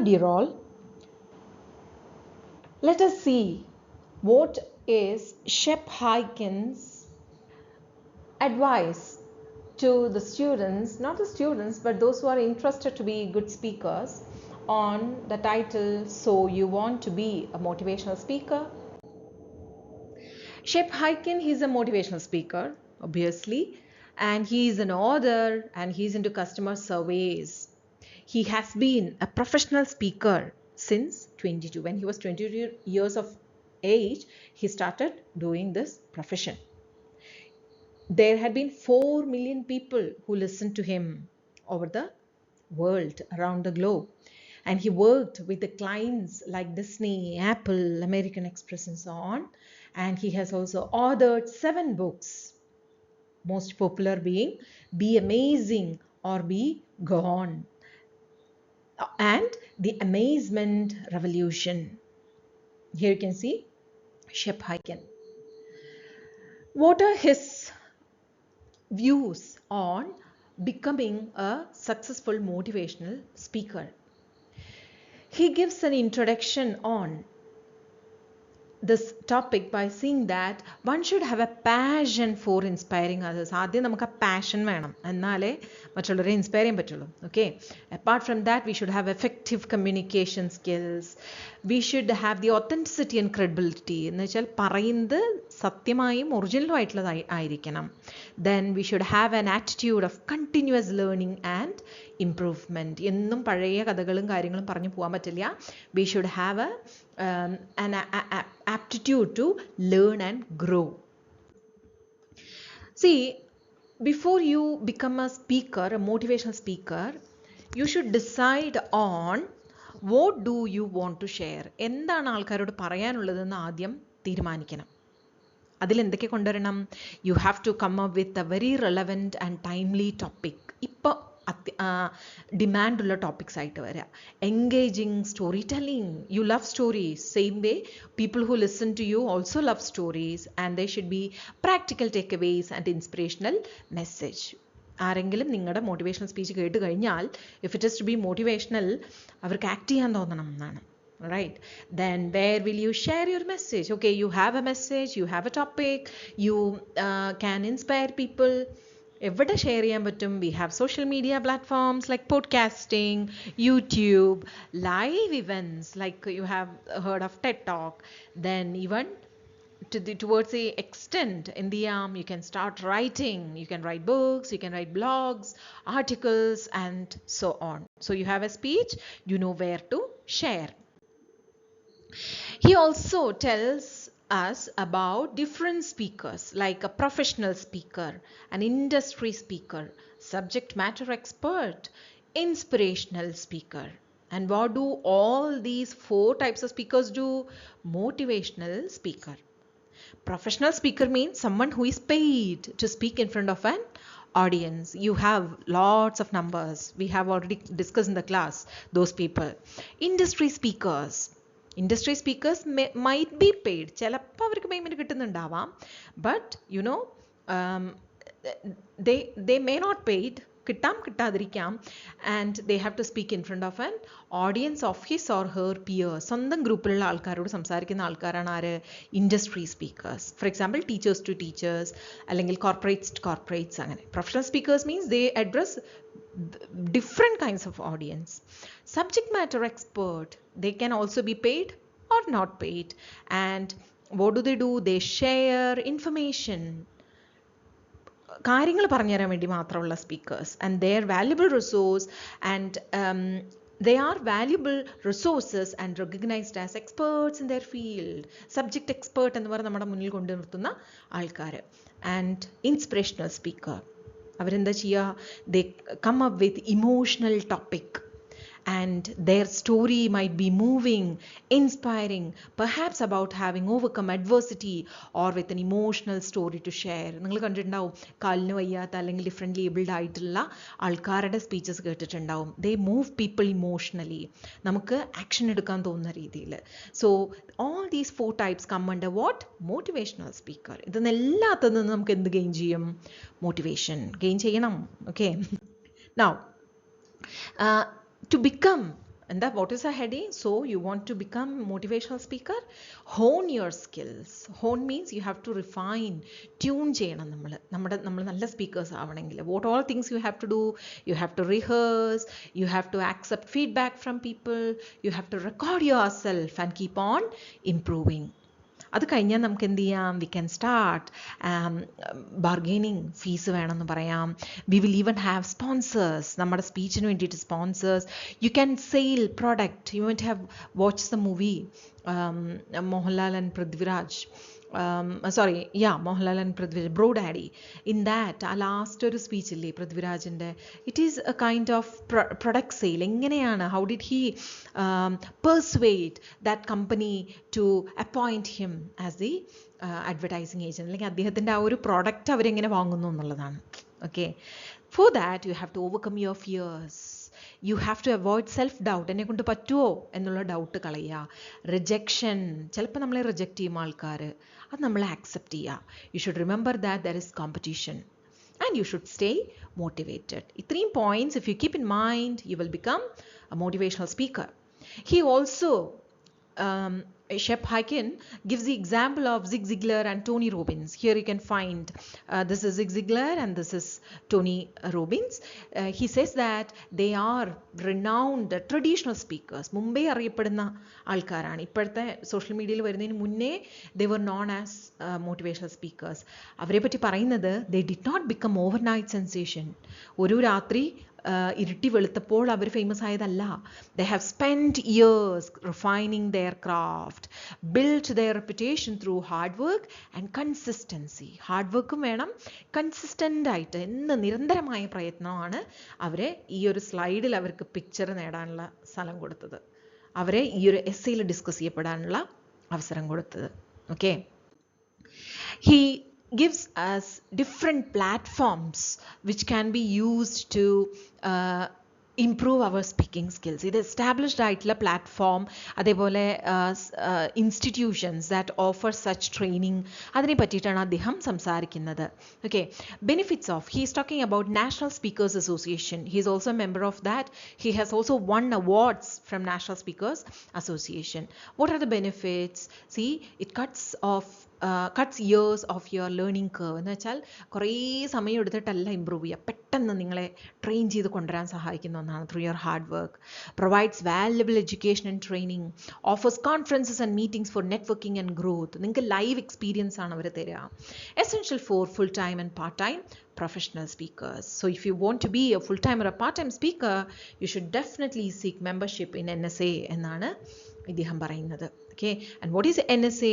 Hello dear all. Let us see what is Shep Hyken's advice to the students, not the students, but those who are interested to be good speakers, on the title, So You Want to Be a Motivational Speaker? Shep Hyken, he's a motivational speaker, obviously, and he's an author and he's into customer surveys. He has been a professional speaker since 22. When he was 22 years of age, he started doing this profession. There had been 4 million people who listened to him over the world, around the globe. And he worked with the clients like Disney, Apple, American Express, and so on. And he has also authored 7 books, most popular being Be Amazing or Be Gone and The Amazement Revolution. Here you can see Shep Hyken. What are his views on becoming a successful motivational speaker? He gives an introduction on this topic by saying that one should have a passion for inspiring others. ആദ്യം നമുക്ക് ആ passion വേണം, എന്നാലേ മറ്റുള്ളവരെ inspire ചെയ്യാൻ പറ്റുള്ളൂ. Okay, apart from that we should have effective communication skills. We should have the authenticity and credibility, എന്ന് വെച്ചാൽ പറയുന്നത് സത്യമായും ഒറിജിനലും ആയിട്ടുള്ളത് ആയിരിക്കണം. Then we should have an attitude of continuous learning and improvement. എന്നും പഴയ കഥകളും കാര്യങ്ങളും പറഞ്ഞു പോകാൻ പറ്റില്ല. We should have an aptitude to learn and grow. See, before you become a speaker, a motivational speaker, you should decide on what do you want to share. എന്താണ് ആൾക്കാരോട് പറയാനുള്ളതെന്ന് ആദ്യം തീരുമാനിക്കണം. അതിലെന്തൊക്കെ കൊണ്ടുവരണം? You have to come up with a very relevant and timely topic. ഇപ്പോൾ ഡിമാൻഡുള്ള topics ആയിട്ട് വരിക. Engaging story telling. You love stories. Same way people who listen to you also love stories and they should be practical takeaways and inspirational message. ആരെങ്കിലും നിങ്ങളുടെ motivational speech കേട്ട് കഴിഞ്ഞാൽ if it is to be motivational, അവർക്ക് act ചെയ്യാൻ തോന്നണം എന്നാണ്. Right, then where will you share your message? Okay, you have a message, you have a topic, you can inspire people. എവിടെ share ചെയ്യാൻ പറ്റും? We have social media platforms like podcasting, YouTube, live events like you have heard of Ted talk. Then even towards the extent in the arm, you can start writing. You can write books, you can write blogs, articles, and so on. So you have a speech, you know where to share. He also tells us about different speakers, like a professional speaker, an industry speaker, subject matter expert, inspirational speaker. And what do all these 4 types of speakers do? Motivational speaker. Professional speaker means someone who is paid to speak in front of an audience. You have lots of numbers. We have already discussed in the class those people. Industry speakers might be paid. ചിലപ്പോൾ അവർക്ക് payment കിട്ടുന്നുണ്ടാവാം, but you know they may not paid, കിട്ടാം കിട്ടാതിരിക്കാം. And they have to speak in front of an audience of his or her peers. സ്വന്തം ഗ്രൂപ്പിലുള്ള ആൾക്കാരോട് സംസാരിക്കുന്ന ആൾക്കാരാണ് ആര്? Industry speakers. For example teachers to teachers, അല്ലെങ്കിൽ കോർപ്പറേറ്റ്സ് അങ്ങനെ. Professional speakers means they address different kinds of audience. Subject matter expert, they can also be paid or not paid. And what do? They share information. കാര്യങ്ങൾ പറഞ്ഞു തരാൻ വേണ്ടി മാത്രമുള്ള speakers. And they are valuable resource and they are valuable resources and recognized as experts in their field. Subject expert എന്ന് പറഞ്ഞ് നമ്മുടെ മുന്നിൽ കൊണ്ടു നിർത്തുന്ന ആൾക്കാർ. ആൻഡ് ഇൻസ്പിറേഷണൽ സ്പീക്കർ, അവരെന്താ ചെയ്യുക? They come up with emotional topic and their story might be moving, inspiring, perhaps about having overcome adversity or with an emotional story to share. നിങ്ങൾ കണ്ടിട്ടുണ്ടാവും കാലിന് വയ്യാത്ത അല്ലെങ്കിൽ ഡിഫറെൻ്റ്ലി ഏബിൾഡ് ആയിട്ടുള്ള ആൾക്കാരുടെ സ്പീച്ചസ് കേട്ടിട്ടുണ്ടാവും. ദേ മൂവ് പീപ്പിൾ ഇമോഷണലി, നമുക്ക് action എടുക്കാൻ തോന്നുന്ന രീതിയിൽ. So all these 4 types come under what? Motivational speaker. ഇതെല്ലാത്തിൽ നിന്ന് നമുക്ക് എന്ത് ഗെയിൻ ചെയ്യും? മോട്ടിവേഷൻ ഗെയിൻ ചെയ്യണം. Okay, now to become And that what is the heading? So you want to become motivational speaker? Hone your skills. Hone means you have to refine, tune ചെയ്യണം നമ്മൾ നല്ല speakers ആവണമെങ്കിൽ. What all things you have to do? You have to rehearse, you have to accept feedback from people, you have to record yourself and keep on improving. അത് കഴിഞ്ഞാൽ നമുക്ക് എന്ത് ചെയ്യാം? We can start bargaining. Fees വേണമെന്ന് പറയാം. We will even have sponsors. നമ്മുടെ സ്പീച്ചിന് വേണ്ടിയിട്ട് sponsors. You can sale product. You might have watch the movie Mohanlal and Prithviraj. Mohanlal and Prithviraj, Bro Daddy. In that ആ ലാസ്റ്റ് ഒരു സ്പീച്ച് ഇല്ലേ പൃഥ്വിരാജിൻ്റെ, it is a kind of product sale. എങ്ങനെയാണ്, how did he persuade that company to appoint him as the advertising agent, അല്ലെങ്കിൽ അദ്ദേഹത്തിൻ്റെ ആ ഒരു product അവരെങ്ങനെ വാങ്ങുന്നു എന്നുള്ളതാണ്. Okay, for that you have to overcome your fears. You have to avoid self doubt. എന്നെ കൊണ്ട് പറ്റുമോ എന്നുള്ള ഡൗട്ട് കളയുക. റിജക്ഷൻ, ചിലപ്പോൾ നമ്മളെ റിജക്റ്റ് ചെയ്യും ആൾക്കാർ, അത് നമ്മൾ ആക്സെപ്റ്റ് ചെയ്യുക. You should remember that there is competition and you should stay motivated. Three points, if you keep in mind, you will become a motivational speaker. He also Shep Hyken gives the example of Zig Ziglar and Tony Robbins. Here you can find this is Zig Ziglar and this is Tony Robbins. He says that they are renowned traditional speakers. മുമ്പേ അറിയപ്പെടുന്ന ആൾക്കാരാണ്. ഇപ്പോഴത്തെ social മീഡിയയിൽ വരുന്നതിന് മുന്നേ they were known as motivational speakers. അവരെ പറ്റി പറയുന്നത് they did not become overnight sensation. ഒരു രാത്രി ഇരുട്ടി വെളുത്തപ്പോൾ അവർ ഫേമസ് ആയതല്ല. They have spend years refining their craft, build their reputation through hard work and consistency. Hard വർക്കും വേണം, കൺസിസ്റ്റൻ്റ് ആയിട്ട് നിരന്തരമായ പ്രയത്നമാണ് അവരെ ഈ ഒരു സ്ലൈഡിൽ അവർക്ക് പിക്ചർ നേടാനുള്ള സ്ഥലം കൊടുത്തത്, അവരെ ഈ ഒരു എസ്സേയിൽ ഡിസ്കസ് ചെയ്യപ്പെടാനുള്ള അവസരം കൊടുത്തത്. Okay, he gives us different platforms which can be used to improve our speaking skills. ഇത് എസ്റ്റാബ്ലിഷ്ഡ് ആയിട്ടുള്ള പ്ലാറ്റ്ഫോം, അതേപോലെ institutions that offer such training, അതിനെ പറ്റിയിട്ടാണ് അദ്ദേഹം സംസാരിക്കുന്നത്. Okay, benefits of, he is talking about national speakers association. He is also A member of that. He has also one awards from national speakers association. What are the benefits? C, it cuts years of your learning curve. എന്ന് വെച്ചാൽ കുറേ സമയം എടുത്തിട്ടല്ല improve ചെയ്യുക, പെട്ടെന്ന് നിങ്ങളെ train ചെയ്ത് കൊണ്ടുവരാൻ സഹായിക്കുന്ന ഒന്നാണ് through your hard work. Provides valuable education and training. Offers conferences and meetings for networking and growth. നിങ്ങൾക്ക് ലൈവ് എക്സ്പീരിയൻസ് ആണ് അവർ തരിക. Essential for full time and part time professional speakers. So if you want to be a full-time or a part-time speaker, you should definitely seek membership in NSA എന്നാണ് ഇദ്ദേഹം പറയുന്നത്. Okay, and what is NSA?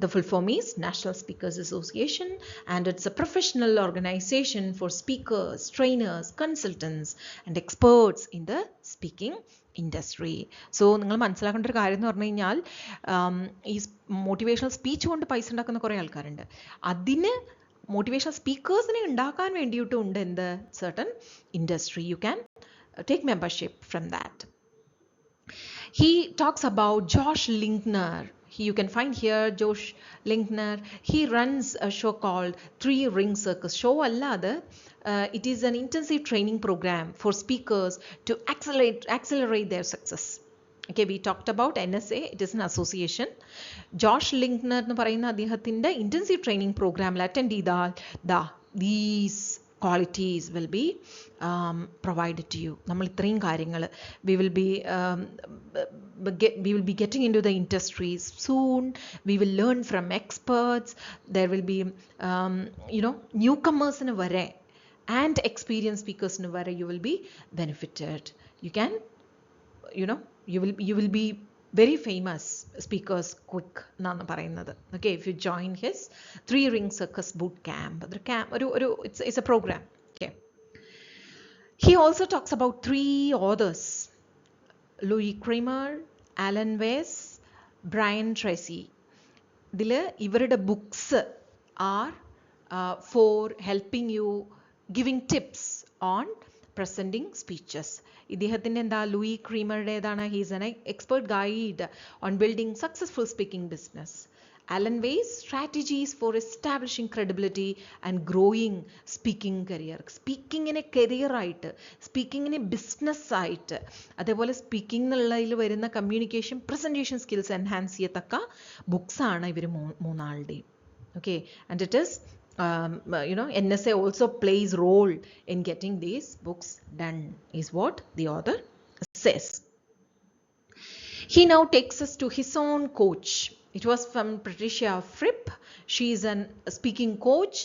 The full form is National Speakers Association, and it's a professional organization for speakers, trainers, consultants and experts in the speaking industry. So നിങ്ങൾ മനസ്സിലാക്കേണ്ട ഒരു കാര്യം എന്ന് പറഞ്ഞു കഴിഞ്ഞാൽ, ഈ മോട്ടിവേഷണൽ സ്പീച്ച് കൊണ്ട് പൈസ ഉണ്ടാക്കുന്ന കുറേ ആൾക്കാരുണ്ട്. അതിന് മോട്ടിവേഷണൽ സ്പീക്കേഴ്സിനെ ഉണ്ടാക്കാൻ വേണ്ടിയിട്ടും എന്ത് certain industry. You can take membership from that. He talks about Josh Linkner. You can find here Josh Linkner. He runs a show called 3 Ring Circus. Show allada, it is an intensive training program for speakers to accelerate their success. Okay, we talked about NSA. It is an association. Josh Linkner എന്ന് പറയുന്ന അദ്ദേഹത്തിൻ്റെ intensive training program attend ചെയ്താൽ these qualities will be provided to you. നമ്മൾ ഇത്രയും കാര്യങ്ങൾ we will be getting into the industries soon. We will learn from experts. There will be newcomers ന് വരെ and experienced speakers ന് വരെ you will be benefited. You can you will be very famous speakers quick എന്നാണ് പറയുന്നത്. Okay, if you join his 3 Ring Circus boot camp. It's a program. Okay. He also talks about 3 authors: Louis Kramer, Alan Weiss, Brian Tracy. ഇതിൽ ഇവരുടെ books are for helping you, giving tips on presenting speeches. ഇദ്ദേഹത്തിൻ്റെ Lois ക്രീമറുടേതാണ്. He's an expert guide on building successful speaking business. Alan Weiss, Strategies for Establishing Credibility and Growing Speaking Career. സ്പീക്കിങ്ങിനെ കരിയറായിട്ട്, സ്പീക്കിങ്ങിനെ ബിസിനസ്സായിട്ട്, അതേപോലെ സ്പീക്കിങ്ങിനുള്ളതിൽ വരുന്ന communication presentation skills enhance ചെയ്യത്തക്ക ബുക്സാണ് ഇവർ മൂന്നാളുടെയും. Okay, and it is NSA also plays role in getting these books done, is what the author says. He now takes us to his own coach. It was from Patricia Fripp. She is a speaking coach.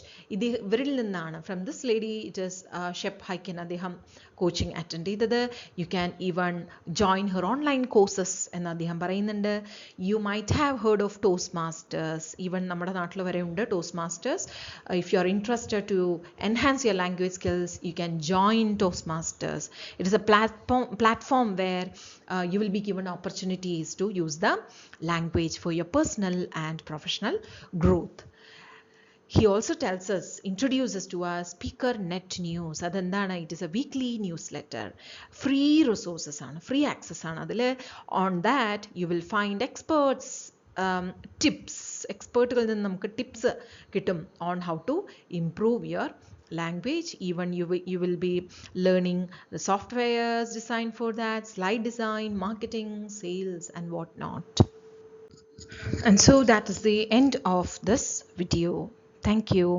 From this lady, it is Shep Hyken. Adeham coaching attended. You can even join her online courses. You might have heard of Toastmasters. Even namada naatlu vare undu Toastmasters. If you are interested to enhance your language skills, you can join Toastmasters. It is a platform where you will be given opportunities to use the language for your personal and professional growth. He also introduces to us Speaker Net News. Adandana, it is a weekly newsletter. Free resources, free access. On that, you will find experts tips. Tips on how to improve your language. Even you will be learning the softwares designed for that, slide design, marketing, sales, and whatnot. And so that is the end of this video. Thank you.